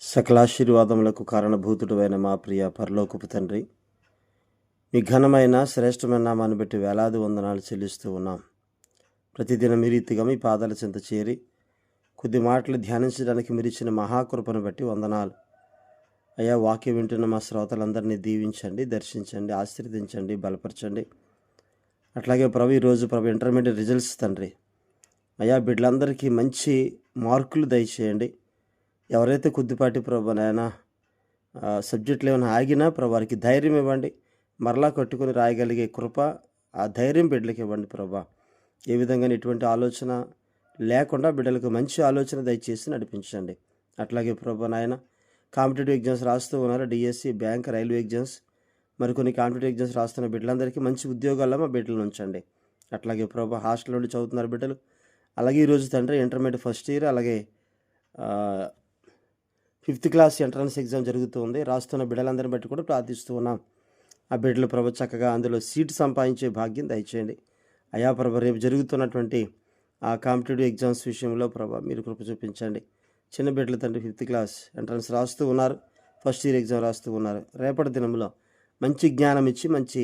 సకలాశీర్వాదములకు కారణభూతుడైన మా ప్రియ పరలోకపు తండ్రి, మీ ఘనమైన శ్రేష్టమైన నామాన్ని బట్టి వేలాది వందనాలు చెల్లిస్తూ ఉన్నాం. ప్రతిదినం మీ రీతిగా మీ పాదాల చెంత చేరి కొద్ది మాటలు ధ్యానించడానికి మీరు ఇచ్చిన మహాకృపను బట్టి వందనాలు. అయ్యా, వాక్యం వింటున్న మా శ్రోతలందరినీ దీవించండి, దర్శించండి, ఆశీర్వదించండి, బలపరచండి. అట్లాగే ఈరోజు ఇంటర్మీడియట్ రిజల్ట్స్ తండ్రి, అయ్యా బిడ్డలందరికీ మంచి మార్కులు దయచేయండి. ఎవరైతే కొద్దిపాటి నాయనా సబ్జెక్టులు ఏమైనా ఆగినా వారికి ధైర్యం ఇవ్వండి. మరలా కట్టుకుని రాయగలిగే కృప, ఆ ధైర్యం బిడ్డలకు ఇవ్వండి ఏ విధంగా ఎటువంటి ఆలోచన లేకుండా బిడ్డలకు మంచి ఆలోచన దయచేసి నడిపించండి. అట్లాగే నాయన కాంపిటేటివ్ ఎగ్జామ్స్ రాస్తూ ఉన్నారు, డిఎస్సి, బ్యాంక్, రైల్వే ఎగ్జామ్స్, మరికొన్ని కాంపిటేటివ్ ఎగ్జామ్స్ రాస్తున్న బిడ్డలందరికీ మంచి ఉద్యోగాల్లో మా బిడ్డలను ఉంచండి. అట్లాగే హాస్టల్ నుండి చదువుతున్నారు బిడ్డలు. అలాగే ఈరోజు తండ్రి ఇంటర్మీడియట్ ఫస్ట్ ఇయర్, అలాగే 5th క్లాస్ ఎంట్రన్స్ ఎగ్జామ్ జరుగుతుంది. రాస్తున్న బిడ్డలందరిని బట్టి కూడా ప్రార్థిస్తూ ఉన్నాం. ఆ బిడ్డలు చక్కగా అందులో సీటు సంపాదించే భాగ్యం దయచేయండి. అయా రేపు జరుగుతున్నటువంటి ఆ కాంపిటేటివ్ ఎగ్జామ్స్ విషయంలో మీరు కృప చూపించండి. చిన్న బిడ్డలు తండ్రి 5th క్లాస్ ఎంట్రన్స్ రాస్తూ ఉన్నారు, ఫస్ట్ ఇయర్ ఎగ్జామ్ రాస్తూ ఉన్నారు. రేపటి దినంలో మంచి జ్ఞానం ఇచ్చి మంచి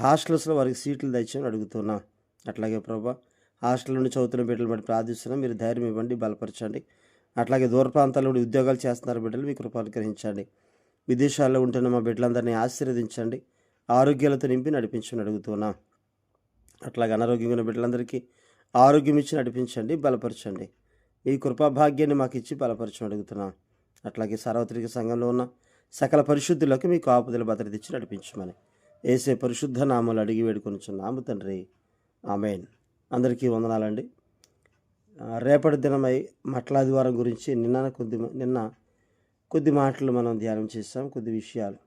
హాస్టల్స్లో వారికి సీట్లు దయచేయని అడుగుతున్నాం. అట్లాగే హాస్టల్ నుండి చదువుతున్న బిడ్డలు బట్టి ప్రార్థిస్తున్నాం. మీరు ధైర్యం ఇవ్వండి, బలపరచండి. అట్లాగే దూర ప్రాంతాల్లో ఉద్యోగాలు చేస్తున్నారు బిడ్డలు, మీ కృప అనుగ్రహించండి. విదేశాల్లో ఉంటున్న మా బిడ్డలందరినీ ఆశీర్వదించండి, ఆరోగ్యాలతో నింపి నడిపించమని అడుగుతున్నాం. అట్లాగే అనారోగ్యంగా ఉన్న బిడ్డలందరికీ ఆరోగ్యం ఇచ్చి నడిపించండి, బలపరచండి. ఈ కృపాభాగ్యాన్ని మాకు ఇచ్చి బలపరచమని అడుగుతున్నాం. అట్లాగే సార్వత్రిక సంఘంలో ఉన్న సకల పరిశుద్ధులకు మీ కాపుదల భద్రత ఇచ్చి నడిపించమని యేసే పరిశుద్ధ నామాలు అడిగి వేడుకొనిచున్నాము తండ్రి, ఆమేన్. అందరికీ వందనాలండి. రేపటి దినమై మట్లాదివారం గురించి నిన్న కొద్ది మాటలు మనం ధ్యానం చేసాం. కొద్ది విషయాలు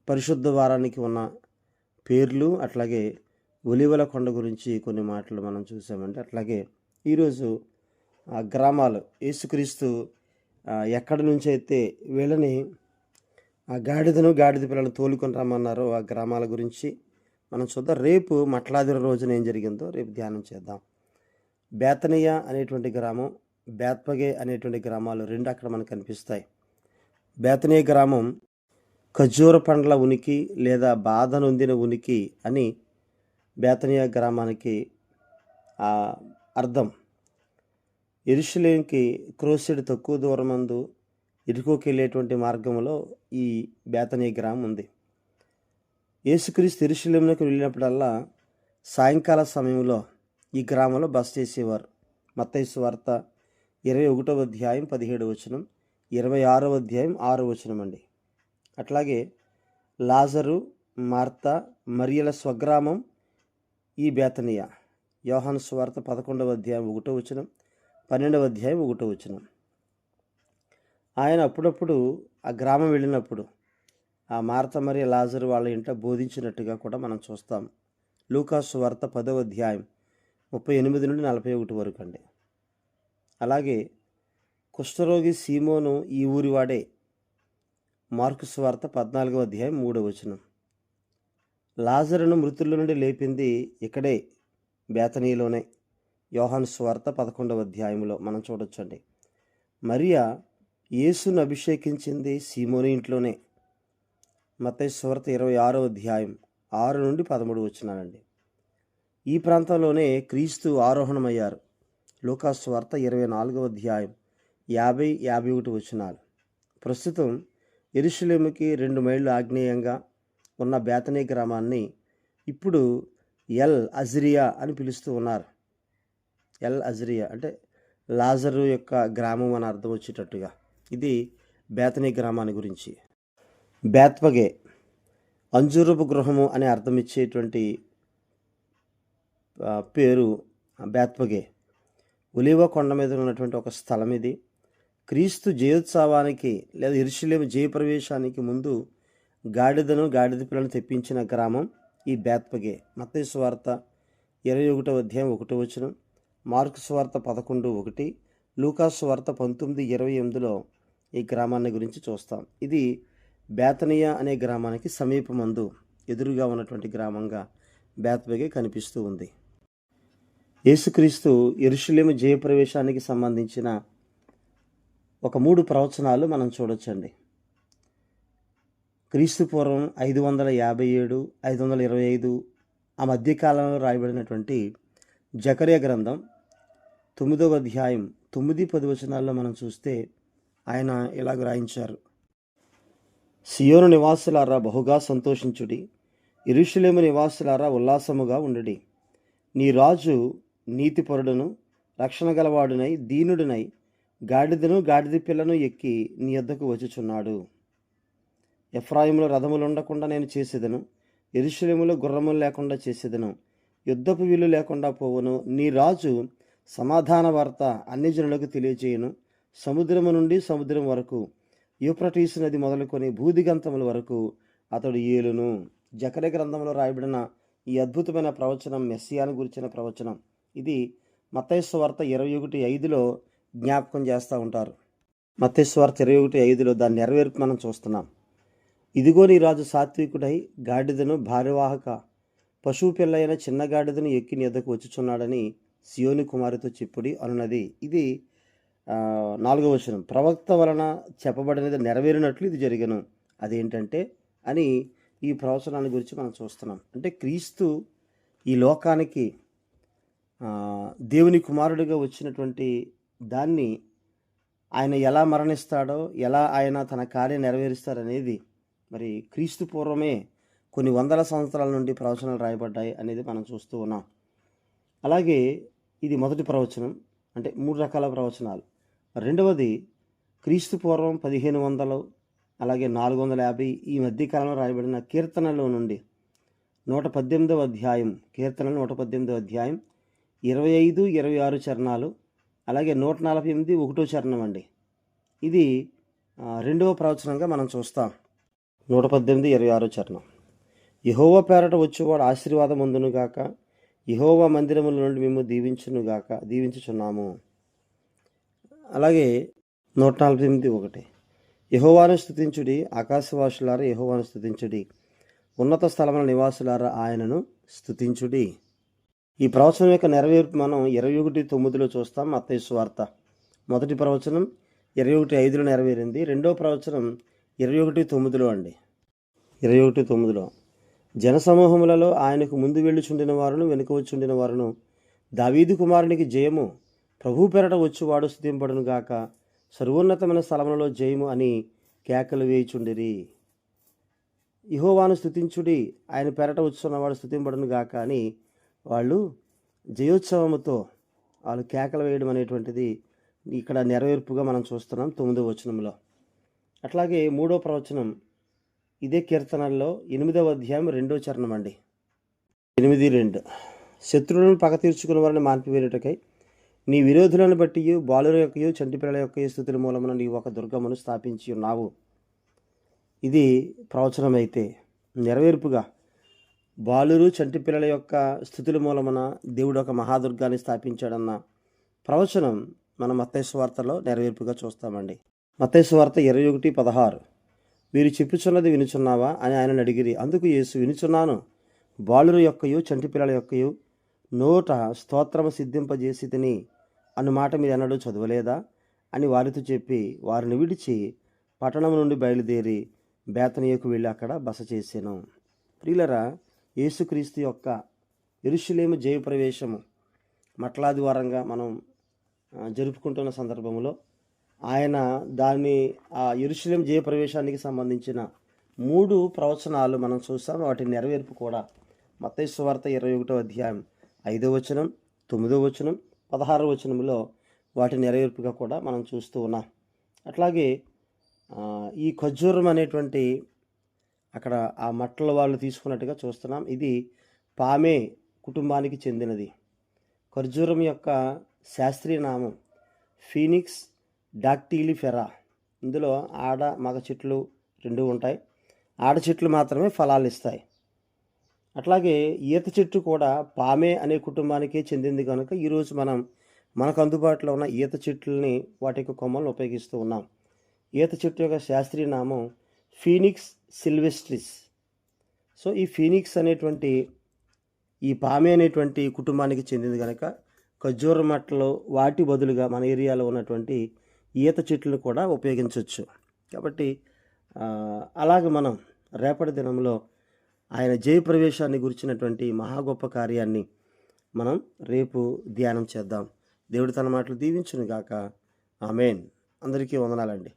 పరిశుద్ధ వారానికి ఉన్న పేర్లు, అట్లాగే ఒలివల కొండ గురించి కొన్ని మాటలు మనం చూసామండి. అట్లాగే ఈరోజు గ్రామాలు, యేసుక్రీస్తు ఎక్కడి నుంచి అయితే వీళ్ళని గాడిద పిల్లలను తోలుకొని రమ్మన్నారో ఆ గ్రామాల గురించి మనం చూద్దాం. రేపు మట్లాదివారం రోజున ఏం జరిగిందో రేపు ధ్యానం చేద్దాం. బేతనియా అనేటువంటి గ్రామం, బేత్పగే అనేటువంటి గ్రామాలు రెండు అక్కడ మనకు కనిపిస్తాయి. బేతనియా గ్రామం ఖర్జూర పండ్ల ఉనికి లేదా బాధ నొందిన ఉనికి అని బేతనియా గ్రామానికి అర్థం. యెరూషలేముకి క్రోసెడ్ తక్కువ దూరమందు ఇరుకోకి వెళ్ళేటువంటి మార్గంలో ఈ బేతనియా గ్రామం ఉంది. యేసుక్రీస్తు యెరూషలేమునకు వెళ్ళినప్పుడల్లా సాయంకాల సమయంలో ఈ గ్రామంలో బస చేసేవారు. మత్తయి సువార్త 21వ అధ్యాయం 17వ వచనం, 26వ అధ్యాయం 6వ వచనం అండి. అట్లాగే లాజరు, మార్త, మరియల స్వగ్రామం ఈ బేతనియా. యోహాను సువార్త 11వ అధ్యాయం 1వ వచనం, 12వ అధ్యాయం 1వ వచనం. ఆయన అప్పుడప్పుడు ఆ గ్రామం వెళ్ళినప్పుడు ఆ మార్త మరియ లాజరు వాళ్ళ ఇంట బోధించినట్టుగా కూడా మనం చూస్తాం. లూకా సువార్త 10వ అధ్యాయం 38 నుండి 41 వరకు అండి. అలాగే కుష్ఠరోగి సీమోను ఈ ఊరివాడే. మార్కు సువార్త 14వ అధ్యాయం 3వ వచనం. లాజరును మృతుల నుండి లేపింది ఇక్కడే బేతనీలోనే. యోహాను సువార్త 11వ అధ్యాయంలో మనం చూడొచ్చండి. మరియా యేసును అభిషేకించింది సీమోను ఇంట్లోనే. మత్తయి సువార్త 26వ అధ్యాయం 6 నుండి 13 వచనాలండి. ఈ ప్రాంతంలోనే క్రీస్తు ఆరోహణమయ్యారు. లూకా సువార్త 24వ అధ్యాయం 50-51 వచనాలు. ప్రస్తుతం యెరూషలేముకి 2 మైళ్ళు ఆగ్నేయంగా ఉన్న బేతనియా గ్రామాన్ని ఇప్పుడు ఎల్ అజ్రియా అని పిలుస్తూ ఉన్నారు. ఎల్ అజ్రియా అంటే లాజరు యొక్క గ్రామం అని అర్థం వచ్చేటట్టుగా. ఇది బేతనియా గ్రామాన్ని గురించి. బేత్పగే అంజూరపు గృహము అనే అర్థం ఇచ్చేటువంటి పేరు బేత్పగే. ఒలీవ కొండ మీద ఉన్నటువంటి ఒక స్థలం ఇది. క్రీస్తు జయోత్సవానికి లేదా యెరూషలేము జయప్రవేశానికి ముందు గాడిద పిల్లను తెప్పించిన గ్రామం ఈ బేత్పగే. మత్తయి సువార్త 21వ అధ్యాయం 1వ వచనం, మార్కు సువార్త 11:1, లూకా సువార్త 19:28లో ఈ గ్రామాన్ని గురించి చూస్తాం. ఇది బేతనియా అనే గ్రామానికి సమీపమందు ఎదురుగా ఉన్నటువంటి గ్రామంగా బేత్పగే కనిపిస్తూ ఉంది. యేసుక్రీస్తు యెరూషలేము జయప్రవేశానికి సంబంధించిన ఒక 3 ప్రవచనాలు మనం చూడొచ్చండి. క్రీస్తు పూర్వం 557, 525 ఆ మధ్యకాలంలో రాయబడినటువంటి జకర్యా గ్రంథం 9వ అధ్యాయం 9-10 వచనాల్లో మనం చూస్తే ఆయన ఇలాగ రాయించారు. సియోను నివాసులారా బహుగా సంతోషించుడి, యెరూషలేము నివాసులారా ఉల్లాసముగా ఉండుడి. నీ రాజు నీతిపరుడును రక్షణ గలవాడునై దీనుడునై గాడిదను గాడిద పిల్లను ఎక్కి నీ యొద్దకు వచ్చుచున్నాడు. ఎఫ్రాయిములో రథములు ఉండకుండా నేను చేసేదను, యెరూషలేములో గుర్రములు లేకుండా చేసేదను, యుద్ధపు విల్లు లేకుండా పోవును. నీ రాజు సమాధాన వార్త అన్ని జనులకు తెలియజేయును. సముద్రము నుండి సముద్రం వరకు, యూఫ్రటీసు నది మొదలుకొని భూదిగంతముల వరకు అతడు ఏలును. జకర్యా గ్రంథంలో రాయబడిన ఈ అద్భుతమైన ప్రవచనం మెస్సియాను గురించిన ప్రవచనం. ఇది మత్తయి సువార్త 21:5లో జ్ఞాపకం చేస్తూ ఉంటారు. మత్తయి సువార్త 21:5లో దాని నెరవేర్పు మనం చూస్తున్నాం. ఇదిగో నీ రాజు సాత్వికుడై గాడిదను భార్యవాహక పశువు పిల్లైన చిన్న గాడిదను ఎక్కి నీ ఎద్దకు వచ్చుచున్నాడని సియోని కుమారితో చెప్పుడి అనున్నది. ఇది 4వ వచనం. ప్రవక్త వలన చెప్పబడినది నెరవేరినట్లు ఇది జరిగను. అదేంటంటే అని ఈ ప్రవచనాన్ని గురించి మనం చూస్తున్నాం. అంటే క్రీస్తు ఈ లోకానికి దేవుని కుమారుడిగా వచ్చినటువంటి దాన్ని ఆయన ఎలా మరణిస్తాడో, ఎలా ఆయన తన కార్యం నెరవేరుస్తాడనేది మరి క్రీస్తు పూర్వమే కొన్ని వందల సంవత్సరాల నుండి ప్రవచనాలు రాయబడ్డాయి అనేది మనం చూస్తూ ఉన్నాం. అలాగే ఇది మొదటి ప్రవచనం, అంటే 3 రకాల ప్రవచనాలు. రెండవది క్రీస్తు పూర్వం 1500 అలాగే 450 ఈ మధ్యకాలంలో రాయబడిన కీర్తనలో నుండి 118వ అధ్యాయం, కీర్తనలు 118వ అధ్యాయం 25, 26 చరణాలు, అలాగే 148 1వ చరణం అండి. ఇది రెండవ ప్రవచనంగా మనం చూస్తాం. 118, 26 చరణం. యెహోవా పేరట వచ్చేవాడు ఆశీర్వాదం పొందునుగాక, యెహోవా మందిరముల నుండి మేము దీవించుచున్నాము. అలాగే 148, 1 యెహోవాను స్తుతించుడి, ఆకాశవాసులారా యెహోవాను స్తుతించుడి, ఉన్నత స్థలముల నివాసులారా ఆయనను స్తుతించుడి. ఈ ప్రవచనం యొక్క నెరవేర్పు మనం 21:9లో చూస్తాం. మత్తయి సువార్త మొదటి ప్రవచనం 21:5లో నెరవేరింది. రెండో ప్రవచనం 21:9లో అండి. 21:9లో జనసమూహములలో ఆయనకు ముందు వెళ్ళుచుండిన వారును వెనుక వచ్చుండిన వారును దావీదు కుమారునికి జయము, ప్రభు పేరట వచ్చువాడు స్తుతింపడును గాక, సర్వోన్నతమైన స్థలములలో జయము అని కేకలు వేయుచుండిరి. యెహోవాను స్తుతించుడి, ఆయన పేరట వచ్చున్నవాడు స్తుతింపడును గాక అని వాళ్ళు జయోత్సవముతో వాళ్ళు కేకలు వేయడం అనేటువంటిది ఇక్కడ నెరవేర్పుగా మనం చూస్తున్నాం 9వ వచనంలో. అట్లాగే 3వ ప్రవచనం ఇదే కీర్తనల్లో 8వ అధ్యాయం 2వ చరణం అండి. 8:2 శత్రువులను పగ తీర్చుకున్న వారిని మాన్పివేయుటకై నీ విరోధులను బట్టి బాలుర యొక్కయు చంటి పిల్లల యొక్క స్థుతుల మూలమున నీవు ఒక దుర్గమును స్థాపించి ఉన్నావు. ఇది ప్రవచనం అయితే నెరవేర్పుగా బాలురు చంటి పిల్లల యొక్క స్థుతుల మూలమున దేవుడు ఒక మహాదుర్గాన్ని స్థాపించాడన్న ప్రవచనం మనం మత్తయి సువార్తలో నెరవేర్పుగా చూస్తామండి. మత్తయి సువార్త 21:16 వీరు చెప్పుచున్నది వినుచున్నావా అని ఆయనను అడిగిరి. అందుకు యేసు వినుచున్నాను, బాలుర యొక్కయు చంటి పిల్లల యొక్కయు నోట స్తోత్రము సిద్ధింపజేసి తిని అను మాట మీరు ఎన్నడూ చదవలేదా అని వారితో చెప్పి వారిని విడిచి పట్టణం నుండి బయలుదేరి బేతనియకు వెళ్ళి అక్కడ బస చేసాను. ప్రియులరా, యేసుక్రీస్తు యొక్క యెరూషలేము జయప్రవేశము మట్లాదివారంగా మనం జరుపుకుంటున్న సందర్భంలో ఆయన దాన్ని ఆ యెరూషలేము జయప్రవేశానికి సంబంధించిన 3 ప్రవచనాలు మనం చూస్తాం. వాటి నెరవేర్పు కూడా మత్తయి సువార్త 21వ అధ్యాయం 5వ వచనం, 9వ వచనం, 16వ వచనంలో వాటి నెరవేర్పుగా కూడా మనం చూస్తూ ఉన్నాం. అట్లాగే ఈ ఖర్జూరం అనేటువంటి అక్కడ ఆ మట్టల వాళ్ళు తీసుకున్నట్టుగా చూస్తున్నాం. ఇది పామే కుటుంబానికి చెందినది. ఖర్జూరం యొక్క శాస్త్రీయ నామం ఫీనిక్స్ డాక్టిలిఫెరా. ఇందులో ఆడ మగ చెట్లు 2 ఉంటాయి. ఆడ చెట్లు మాత్రమే ఫలాలు ఇస్తాయి. అట్లాగే ఈత చెట్టు కూడా పామే అనే కుటుంబానికే చెందింది కనుక ఈరోజు మనకు అందుబాటులో ఉన్న ఈత చెట్లని వాటి యొక్క కొమ్మలను ఉపయోగిస్తూ ఉన్నాం. ఈత చెట్టు యొక్క శాస్త్రీయ నామం ఫీనిక్స్ సిల్వెస్ట్రిస్. సో ఈ ఫీనిక్స్ అనేటువంటి ఈ పామే అనేటువంటి కుటుంబానికి చెందింది కనుక ఖర్జూర మట్టలు వాటి బదులుగా మన ఏరియాలో ఉన్నటువంటి ఈత చెట్లను కూడా ఉపయోగించవచ్చు. కాబట్టి అలాగే మనం రేపటి దినంలో ఆయన జయప్రవేశాన్ని గురించినటువంటి మహా గొప్ప కార్యాన్ని మనం రేపు ధ్యానం చేద్దాం. దేవుడు తన మాటలు దీవించును గాక. ఆమేన్. అందరికీ వందనాలండి.